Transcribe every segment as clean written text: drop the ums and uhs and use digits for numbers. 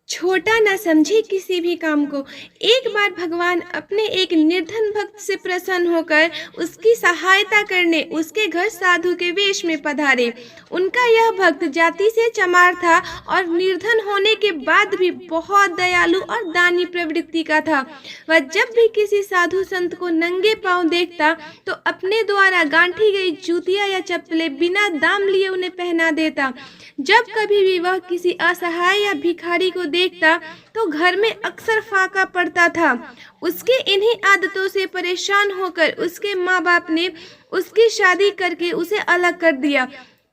छोटा ना समझे किसी भी काम को। एक बार भगवान अपने एक निर्धन भक्त से प्रसन्न होकर उसकी सहायता करने उसके घर साधु के वेश में पधारे। उनका यह भक्त जाति से चमार था और निर्धन होने के बाद भी बहुत दयालु और दानी प्रवृत्ति का था। वह जब भी किसी साधु संत को नंगे पांव देखता तो अपने द्वारा गांठी गई जूतियां या चप्पलें बिना दाम लिए उन्हें पहना देता। जब कभी भी वह किसी असहाय या भिखारी को देखता तो घर में अक्सर फाका पड़ता था। उसकी इन्हीं आदतों से परेशान होकर उसके माँ बाप ने उसकी शादी करके उसे अलग कर दिया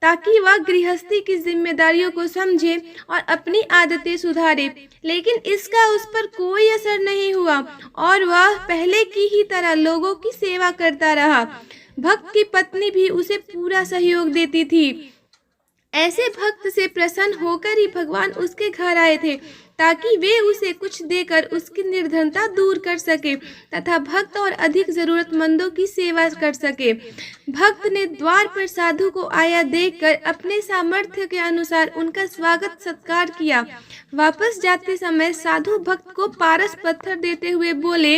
ताकि वह गृहस्थी की जिम्मेदारियों को समझे और अपनी आदतें सुधारे। लेकिन इसका उस पर कोई असर नहीं हुआ और वह पहले की ही तरह लोगों की सेवा करता रहा। भक्त की पत्नी भी उसे पूरा सहयोग देती थी। ऐसे भक्त से प्रसन्न होकर ही भगवान उसके घर आए थे ताकि वे उसे कुछ देकर उसकी निर्धनता दूर कर सके तथा भक्त और अधिक जरूरतमंदों की सेवा कर सके। भक्त ने द्वार पर साधु को आया देखकर अपने सामर्थ्य के अनुसार उनका स्वागत सत्कार किया। वापस जाते समय साधु भक्त को पारस पत्थर देते हुए बोले,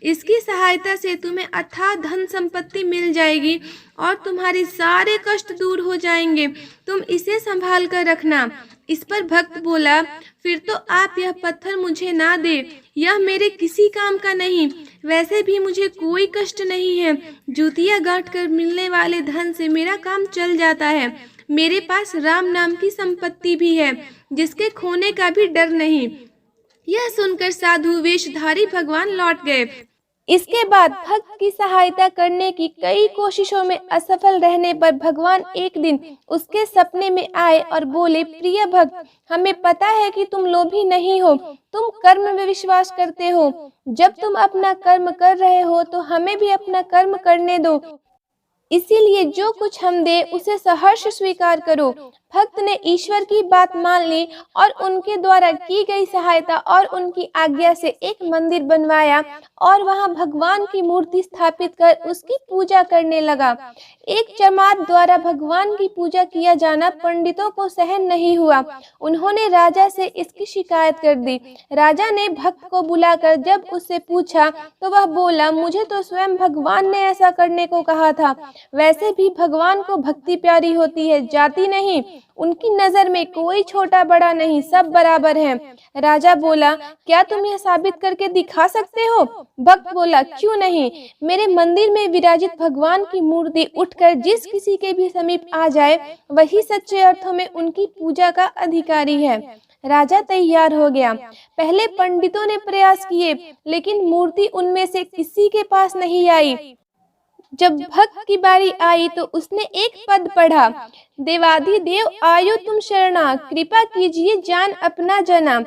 इसकी सहायता से तुम्हें अथाह धन संपत्ति मिल जाएगी और तुम्हारे सारे कष्ट दूर हो जाएंगे। तुम इसे संभाल कर रखना। इस पर भक्त बोला, फिर तो आप यह पत्थर मुझे ना दे, यह मेरे किसी काम का नहीं। वैसे भी मुझे कोई कष्ट नहीं है। जूतियां गांठ कर मिलने वाले धन से मेरा काम चल जाता है। मेरे पास राम नाम की संपत्ति भी है जिसके खोने का भी डर नहीं। यह सुनकर साधु वेशधारी भगवान लौट गए। इसके बाद भक्त की सहायता करने की कई कोशिशों में असफल रहने पर भगवान एक दिन उसके सपने में आए और बोले, प्रिय भक्त, हमें पता है कि तुम लोभी नहीं हो, तुम कर्म में विश्वास करते हो। जब तुम अपना कर्म कर रहे हो तो हमें भी अपना कर्म करने दो। इसीलिए जो कुछ हम दे उसे सहर्ष स्वीकार करो। भक्त ने ईश्वर की बात मान ली और उनके द्वारा की गई सहायता और उनकी आज्ञा से एक मंदिर बनवाया और वहां भगवान की मूर्ति स्थापित कर उसकी पूजा करने लगा। एक चमार द्वारा भगवान की पूजा किया जाना पंडितों को सहन नहीं हुआ। उन्होंने राजा से इसकी शिकायत कर दी। राजा ने भक्त को बुलाकर जब उससे पूछा तो वह बोला, मुझे तो स्वयं भगवान ने ऐसा करने को कहा था। वैसे भी भगवान को भक्ति प्यारी होती है, जाति नहीं। उनकी नजर में कोई छोटा बड़ा नहीं, सब बराबर हैं। राजा बोला, क्या तुम यह साबित करके दिखा सकते हो? भक्त बोला, क्यों नहीं। मेरे मंदिर में विराजित भगवान की मूर्ति उठकर जिस किसी के भी समीप आ जाए वही सच्चे अर्थों में उनकी पूजा का अधिकारी है। राजा तैयार हो गया। पहले पंडितों ने प्रयास किए लेकिन मूर्ति उनमें से किसी के पास नहीं आई। जब भक्त की बारी आई तो उसने एक पद पढ़ा, देवाधिदेव आयो तुम शरणा, कृपा कीजिए जान अपना जना।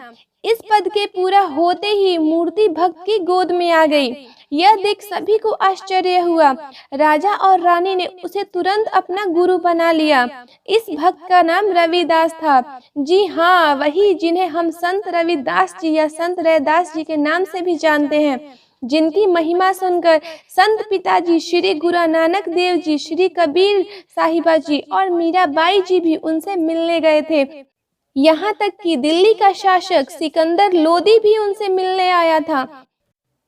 इस पद के पूरा होते ही मूर्ति भक्त की गोद में आ गई। यह देख सभी को आश्चर्य हुआ। राजा और रानी ने उसे तुरंत अपना गुरु बना लिया। इस भक्त का नाम रविदास था। जी हाँ, वही जिन्हें हम संत रविदास जी या संत रैदास जी के नाम से भी जानते हैं, जिनकी महिमा सुनकर संत पिताजी श्री गुरु नानक देव जी, श्री कबीर साहिबा जी और मीराबाई जी भी उनसे मिलने गए थे। यहाँ तक कि दिल्ली का शासक सिकंदर लोदी भी उनसे मिलने आया था।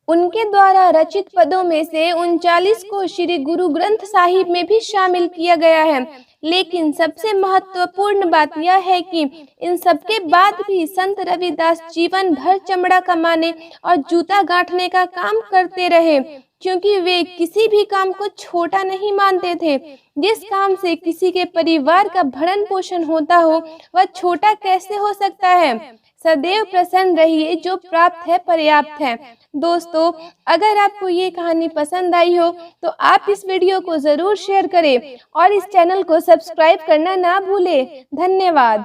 उनके द्वारा रचित पदों में से 39 को श्री गुरु ग्रंथ साहिब में भी शामिल किया गया है। लेकिन सबसे महत्वपूर्ण बात यह है कि इन सबके बाद भी संत रविदास जीवन भर चमड़ा कमाने और जूता गांठने का काम करते रहे, क्योंकि वे किसी भी काम को छोटा नहीं मानते थे। जिस काम से किसी के परिवार का भरण पोषण होता हो वह छोटा कैसे हो सकता है। सदैव प्रसन्न रहिए, जो प्राप्त है पर्याप्त है। दोस्तों, अगर आपको ये कहानी पसंद आई हो तो आप इस वीडियो को ज़रूर शेयर करें और इस चैनल को सब्सक्राइब करना ना भूलें। धन्यवाद।